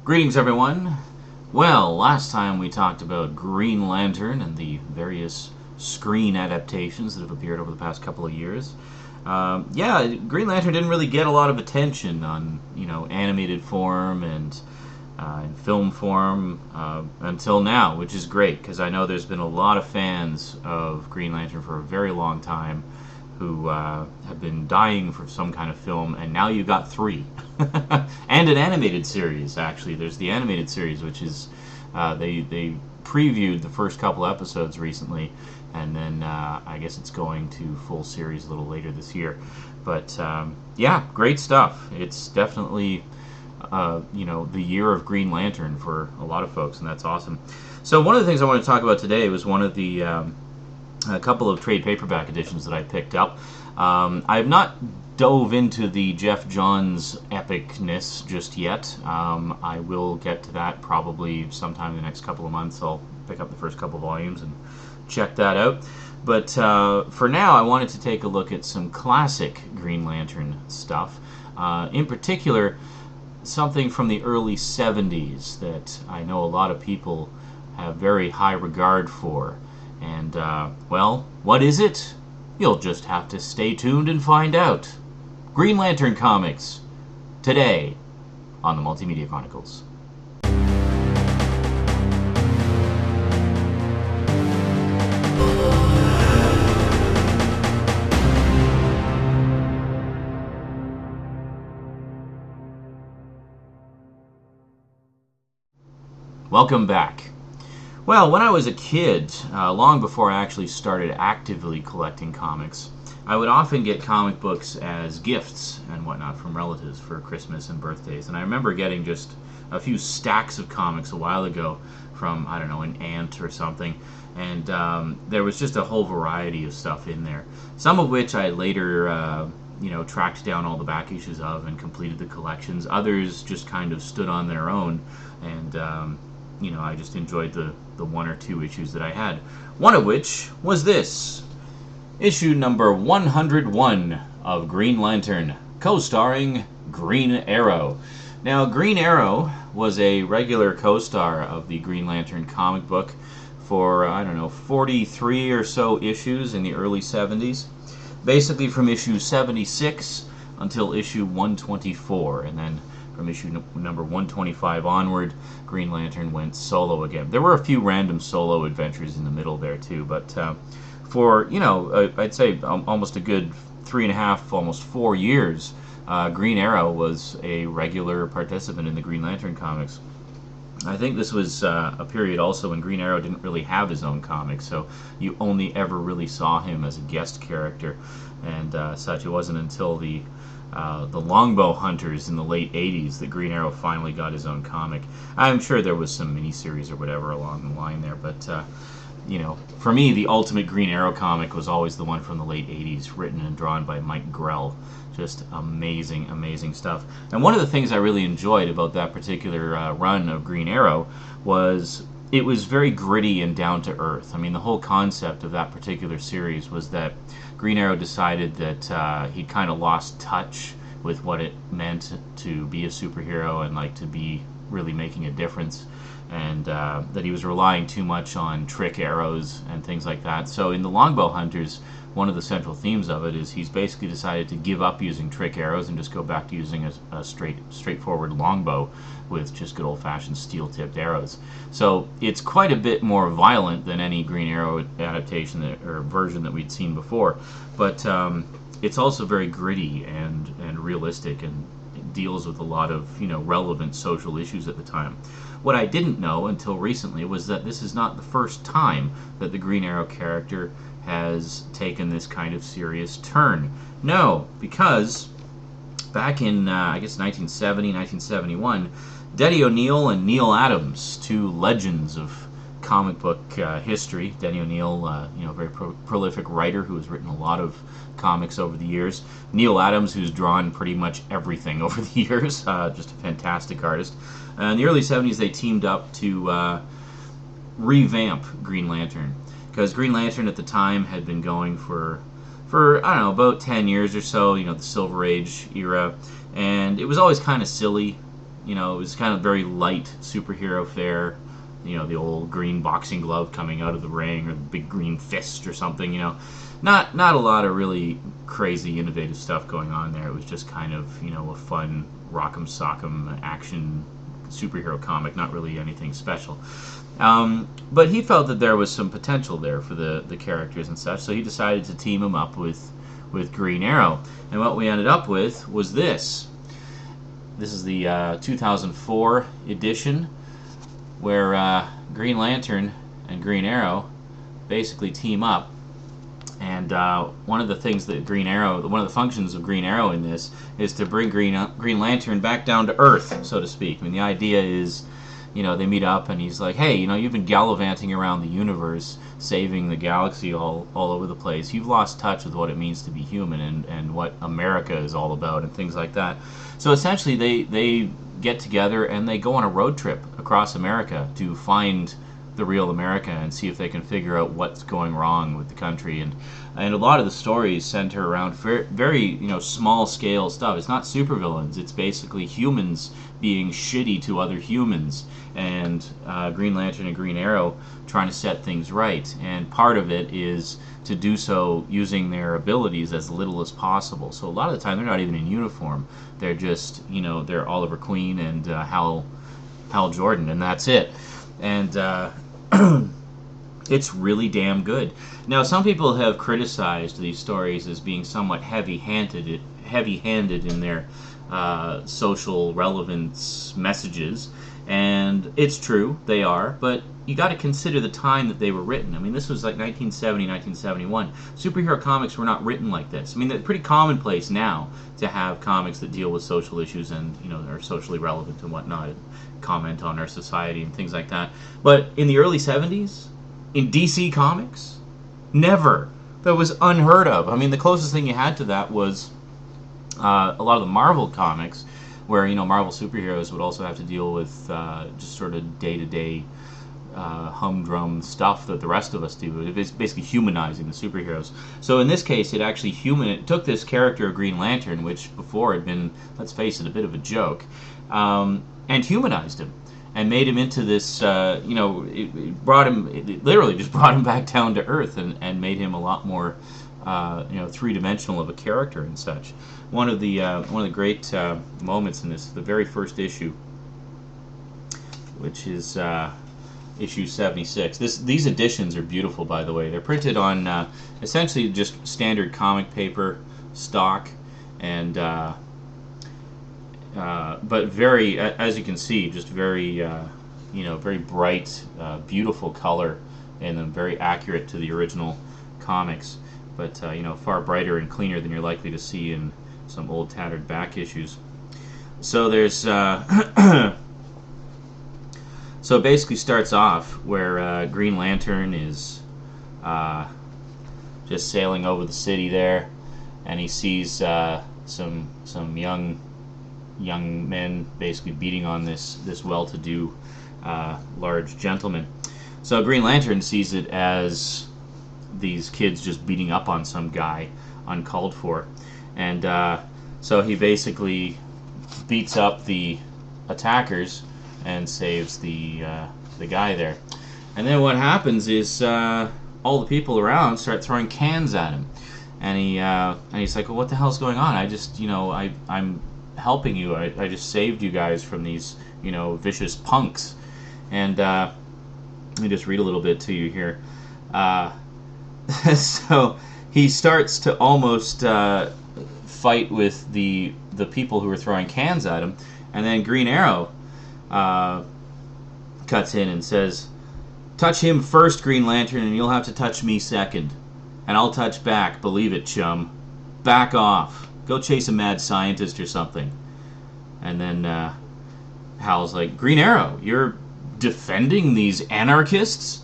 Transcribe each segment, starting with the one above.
Greetings, everyone. Well, last time we talked about Green Lantern and the various screen adaptations that have appeared over the past couple of years. Green Lantern didn't really get a lot of attention on, animated form and in film form until now, which is great because I know there's been a lot of fans of Green Lantern for a very long time who have been dying for some kind of film, and now you got three. And an animated series, actually. There's the animated series, which is, they previewed the first couple episodes recently, and then I guess it's going to full series a little later this year. But, great stuff. It's definitely, the year of Green Lantern for a lot of folks, and that's awesome. So one of the things I want to talk about today was one of the... a couple of trade paperback editions that I picked up. I have not dove into the Jeff Johns epicness just yet. I will get to that probably sometime in the next couple of months. I'll pick up the first couple volumes and check that out. But for now, I wanted to take a look at some classic Green Lantern stuff. In particular, something from the early 70s that I know a lot of people have very high regard for. And, what is it? You'll just have to stay tuned and find out. Green Lantern Comics, today on the Multimedia Chronicles. Welcome back. Well, when I was a kid, long before I actually started actively collecting comics, I would often get comic books as gifts and whatnot from relatives for Christmas and birthdays. And I remember getting just a few stacks of comics a while ago from, I don't know, an aunt or something. And there was just a whole variety of stuff in there. Some of which I later, tracked down all the back issues of and completed the collections. Others just kind of stood on their own. And, I just enjoyed the one or two issues that I had. One of which was this. Issue number 101 of Green Lantern, co-starring Green Arrow. Now, Green Arrow was a regular co-star of the Green Lantern comic book for, 43 or so issues in the early 70s. Basically from issue 76 until issue 124, and then from issue number 125 onward, Green Lantern went solo again. There were a few random solo adventures in the middle there too, but for, I'd say almost a good 3.5, almost 4 years, Green Arrow was a regular participant in the Green Lantern comics. I think this was a period also when Green Arrow didn't really have his own comic, so you only ever really saw him as a guest character and such. It wasn't until the Longbow Hunters in the late 80s that Green Arrow finally got his own comic. I'm sure there was some miniseries or whatever along the line there, but, for me, the ultimate Green Arrow comic was always the one from the late 80s, written and drawn by Mike Grell. Just amazing, amazing stuff. And one of the things I really enjoyed about that particular run of Green Arrow was it was very gritty and down to earth. I mean, the whole concept of that particular series was that Green Arrow decided that he'd kind of lost touch with what it meant to be a superhero and like to be really making a difference, and that he was relying too much on trick arrows and things like that. So in the Longbow Hunters, one of the central themes of it is he's basically decided to give up using trick arrows and just go back to using a straightforward longbow with just good old-fashioned steel-tipped arrows. So it's quite a bit more violent than any Green Arrow adaptation or version that we'd seen before, but it's also very gritty and realistic, and it deals with a lot of relevant social issues at the time. What I didn't know until recently was that this is not the first time that the Green Arrow character has taken this kind of serious turn. No, because back in, 1970, 1971, Denny O'Neal and Neal Adams, two legends of comic book history. Denny O'Neal, very prolific writer who has written a lot of comics over the years. Neal Adams, who's drawn pretty much everything over the years, just a fantastic artist. In the early 70s, they teamed up to revamp Green Lantern, because Green Lantern at the time had been going for about 10 years or so, the Silver Age era, and it was always kind of silly. You know, it was kind of very light superhero fare. You know, the old green boxing glove coming out of the ring, or the big green fist or something. You know, not a lot of really crazy innovative stuff going on there. It was just kind of, you know, a fun rock'em sock'em action superhero comic, not really anything special. But he felt that there was some potential there for the characters and such, so he decided to team him up with Green Arrow. And what we ended up with was this. This is the 2004 edition, where Green Lantern and Green Arrow basically team up. And one of the things that one of the functions of Green Arrow in this is to bring Green Lantern back down to Earth, so to speak. I mean, the idea is, you know, they meet up and he's like, hey, you know, you've been gallivanting around the universe, saving the galaxy all over the place. You've lost touch with what it means to be human and what America is all about and things like that. So essentially they get together and they go on a road trip across America to find the real America and see if they can figure out what's going wrong with the country. And a lot of the stories center around very, you know, small scale stuff. It's not supervillains. It's basically humans being shitty to other humans, and Green Lantern and Green Arrow trying to set things right. And part of it is to do so using their abilities as little as possible. So a lot of the time they're not even in uniform. They're just, you know, they're Oliver Queen and Hal Jordan, and that's it. And it's really damn good. Now, some people have criticized these stories as being somewhat heavy-handed in their social relevance messages, and it's true, they are, but you got to consider the time that they were written. I mean, this was like 1970, 1971. Superhero comics were not written like this. I mean, they're pretty commonplace now to have comics that deal with social issues and, you know, are socially relevant and whatnot, and comment on our society and things like that. But in the early 70s, in DC Comics, never. That was unheard of. I mean, the closest thing you had to that was a lot of the Marvel comics, where, you know, Marvel superheroes would also have to deal with just sort of day-to-day humdrum stuff that the rest of us do. It's basically humanizing the superheroes. So in this case, it took this character of Green Lantern, which before had been, let's face it, a bit of a joke, and humanized him and made him into this, you know, it literally just brought him back down to Earth and made him a lot more, you know, three-dimensional of a character and such. One of the great moments in this, the very first issue, which is issue 76. These editions are beautiful, by the way. They're printed on essentially just standard comic paper stock, and but very, as you can see, just very, you know, very bright, beautiful color in them, very accurate to the original comics, but you know, far brighter and cleaner than you're likely to see in some old tattered back issues. So there's so it basically starts off where Green Lantern is just sailing over the city there, and he sees some young men basically beating on this well-to-do large gentleman. So Green Lantern sees it as these kids just beating up on some guy uncalled for, and so he basically beats up the attackers and saves the guy there. And then what happens is all the people around start throwing cans at him, and he's like, well, what the hell's going on? I just, you know, I'm helping you. I just saved you guys from these, you know, vicious punks. And let me just read a little bit to you here. So he starts to almost fight with the people who are throwing cans at him, and then Green Arrow cuts in and says, touch him first, Green Lantern, and you'll have to touch me second. And I'll touch back, believe it, chum. Back off. Go chase a mad scientist or something. And then Hal's like, Green Arrow, you're defending these anarchists?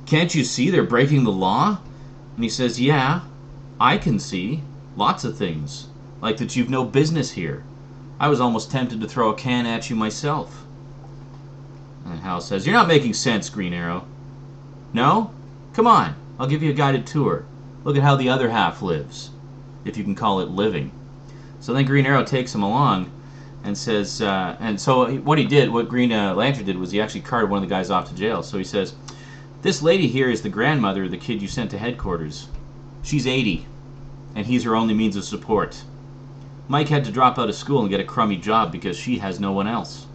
Can't you see they're breaking the law? And he says, yeah, I can see. Lots of things. Like that you've no business here. I was almost tempted to throw a can at you myself. And Hal says, you're not making sense, Green Arrow. No? Come on, I'll give you a guided tour. Look at how the other half lives, if you can call it living. So then Green Arrow takes him along, and says, and so what Green Lantern did was he actually carted one of the guys off to jail. So he says, this lady here is the grandmother of the kid you sent to headquarters. She's 80, and he's her only means of support. Mike had to drop out of school and get a crummy job because she has no one else.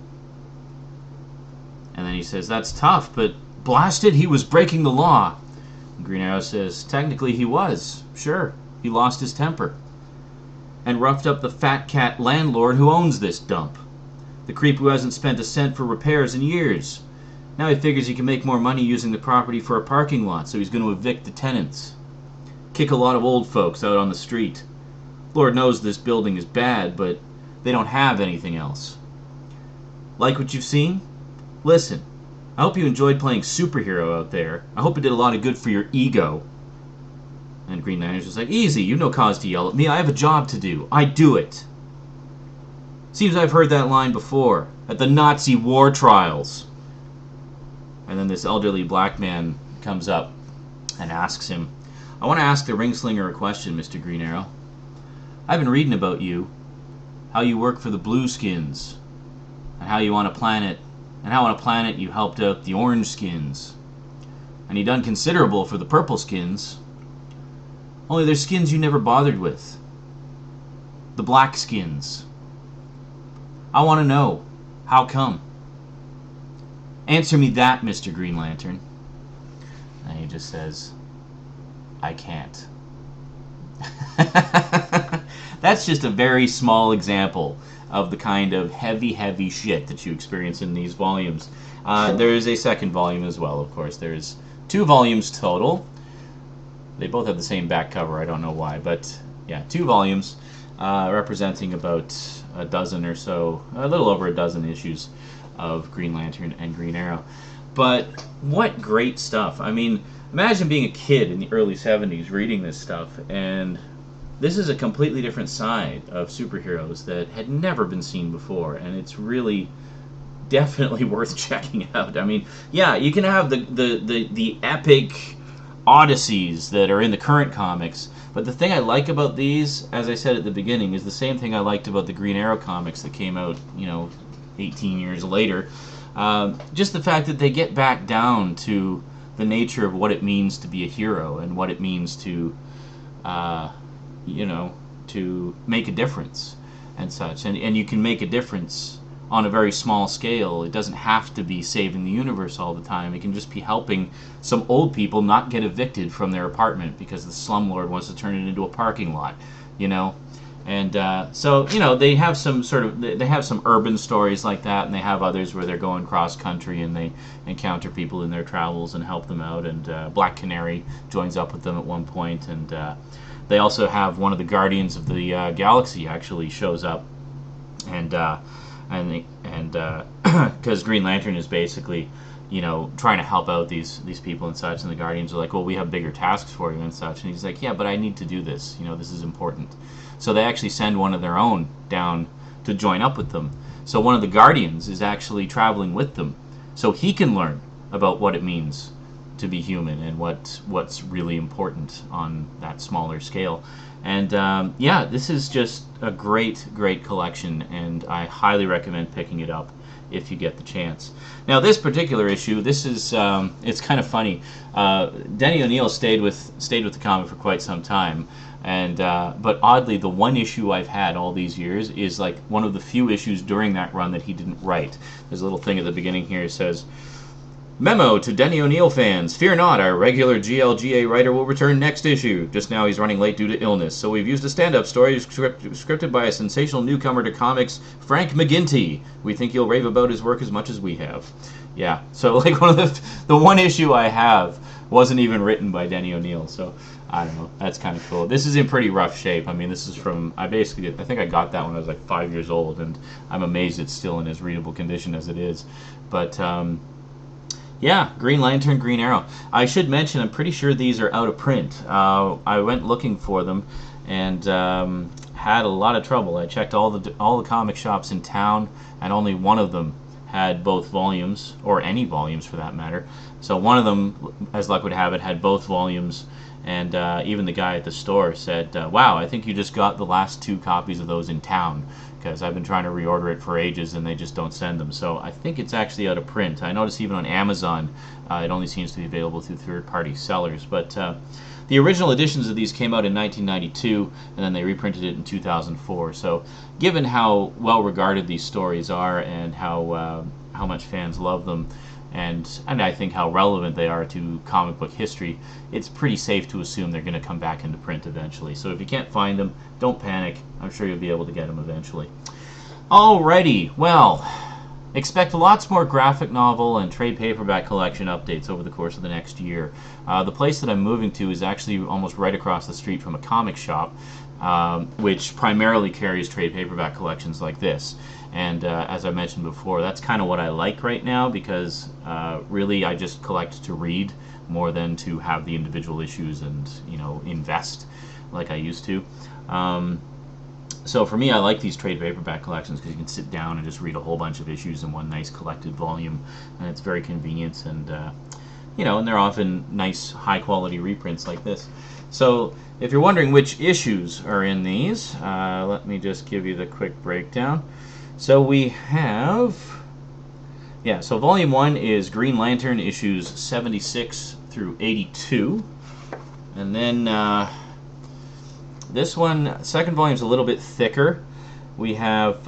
And then he says, that's tough, but blasted, he was breaking the law. And Green Arrow says, technically he was, sure. He lost his temper and roughed up the fat cat landlord who owns this dump. The creep who hasn't spent a cent for repairs in years. Now he figures he can make more money using the property for a parking lot, so he's going to evict the tenants. Kick a lot of old folks out on the street. Lord knows this building is bad, but they don't have anything else. Like what you've seen? Listen, I hope you enjoyed playing superhero out there. I hope it did a lot of good for your ego. And Green Lantern's just like, easy, you've no cause to yell at me. I have a job to do. I do it. Seems I've heard that line before, at the Nazi war trials. And then this elderly black man comes up and asks him, I want to ask the Ringslinger a question, Mr. Green Arrow. I've been reading about you, how you work for the Blueskins, and how on a planet you helped out the Orange Skins. And you done considerable for the Purple Skins. Only there's skins you never bothered with. The Black Skins. I want to know, how come? Answer me that, Mr. Green Lantern. And he just says, I can't. That's just a very small example of the kind of heavy shit that you experience in these volumes. There is a second volume as well, of course. There's 2 volumes total. They both have the same back cover, I don't know why, but yeah, 2 volumes representing about a dozen or so, a little over a dozen issues of Green Lantern and Green Arrow. But what great stuff. I mean, imagine being a kid in the early 70s reading this stuff, and this is a completely different side of superheroes that had never been seen before, and it's really definitely worth checking out. I mean, yeah, you can have the epic odysseys that are in the current comics, but the thing I like about these, as I said at the beginning, is the same thing I liked about the Green Arrow comics that came out, 18 years later. Just the fact that they get back down to the nature of what it means to be a hero and what it means to to make a difference and such. And you can make a difference on a very small scale. It doesn't have to be saving the universe all the time. It can just be helping some old people not get evicted from their apartment because the slumlord wants to turn it into a parking lot, And so they have some urban stories like that, and they have others where they're going cross country and they encounter people in their travels and help them out. And Black Canary joins up with them at one point, and they also have one of the Guardians of the Galaxy actually shows up, and because Green Lantern is basically trying to help out these people and such, and the Guardians are like, well, we have bigger tasks for you and such, and he's like, yeah, but I need to do this. This is important. So they actually send one of their own down to join up with them. So one of the Guardians is actually traveling with them, so he can learn about what it means to be human and what's really important on that smaller scale. And this is just a great collection, and I highly recommend picking it up if you get the chance. Now, this particular issue, this is it's kind of funny. Denny and Neal stayed with the comic for quite some time, and but oddly, the one issue I've had all these years is like one of the few issues during that run that he didn't write. There's a little thing at the beginning here that says, Memo to Denny O'Neil fans. Fear not, our regular GLGA writer will return next issue. Just now he's running late due to illness, so we've used a stand-up story scripted by a sensational newcomer to comics, Frank McGinty. We think you'll rave about his work as much as we have. Yeah, so like one of the one issue I have wasn't even written by Denny O'Neil, so I don't know. That's kind of cool. This is in pretty rough shape. I mean, this is from, I think I got that when I was like 5 years old, and I'm amazed it's still in as readable condition as it is. But, yeah, Green Lantern, Green Arrow. I should mention, I'm pretty sure these are out of print. I went looking for them and had a lot of trouble. I checked all the comic shops in town, and only one of them had both volumes, or any volumes for that matter. So one of them, as luck would have it, had both volumes, and even the guy at the store said, wow, I think you just got the last 2 copies of those in town, because I've been trying to reorder it for ages and they just don't send them. So I think it's actually out of print. I notice even on Amazon it only seems to be available through third-party sellers. But the original editions of these came out in 1992, and then they reprinted it in 2004. So given how well regarded these stories are and how much fans love them, and I think how relevant they are to comic book history, it's pretty safe to assume they're going to come back into print eventually. So if you can't find them, don't panic. I'm sure you'll be able to get them eventually. Alrighty, well, expect lots more graphic novel and trade paperback collection updates over the course of the next year. The place that I'm moving to is actually almost right across the street from a comic shop, which primarily carries trade paperback collections like this. And as I mentioned before, that's kind of what I like right now, because really I just collect to read more than to have the individual issues and, you know, invest like I used to. So for me, I like these trade paperback collections because you can sit down and just read a whole bunch of issues in one nice collected volume, and it's very convenient, and you know, and they're often nice, high-quality reprints like this. So if you're wondering which issues are in these, let me just give you the quick breakdown. So we have, so Volume 1 is Green Lantern issues 76 through 82, and then this one, second volume, is a little bit thicker. We have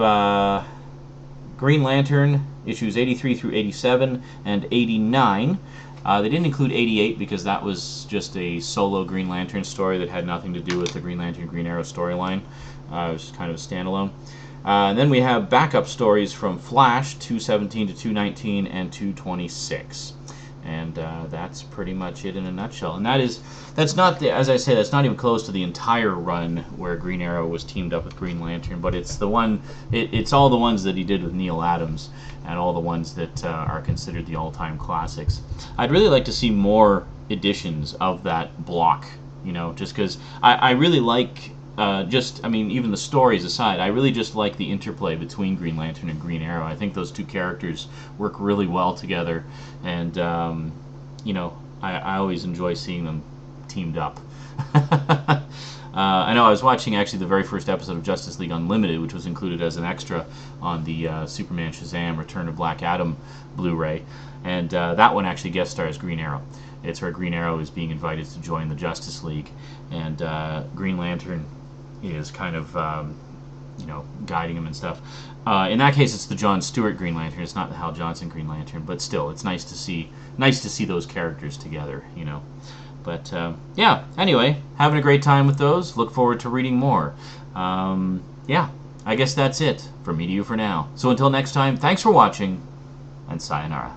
Green Lantern issues 83 through 87 and 89. They didn't include 88 because that was just a solo Green Lantern story that had nothing to do with the Green Lantern Green Arrow storyline. It was kind of a standalone. And then we have backup stories from Flash 217 to 219 and 226. And that's pretty much it in a nutshell. And that's not, as I say, that's not even close to the entire run where Green Arrow was teamed up with Green Lantern, but it's the one, it's all the ones that he did with Neal Adams, and all the ones that are considered the all-time classics. I'd really like to see more editions of that block, you know, just because I really like, even the stories aside, I really just like the interplay between Green Lantern and Green Arrow. I think those two characters work really well together, and you know, I always enjoy seeing them teamed up. I know I was watching actually the very first episode of Justice League Unlimited, which was included as an extra on the Superman Shazam Return of Black Adam Blu-ray, and that one actually guest stars Green Arrow. It's where Green Arrow is being invited to join the Justice League, and Green Lantern is kind of you know, guiding him and stuff. In that case, it's the John Stewart Green Lantern. It's not the Hal Johnson Green Lantern, but still, it's nice to see those characters together, you know. But yeah, anyway, having a great time with those. Look forward to reading more. Yeah, I guess that's it from me to you for now. So until next time, thanks for watching, and sayonara.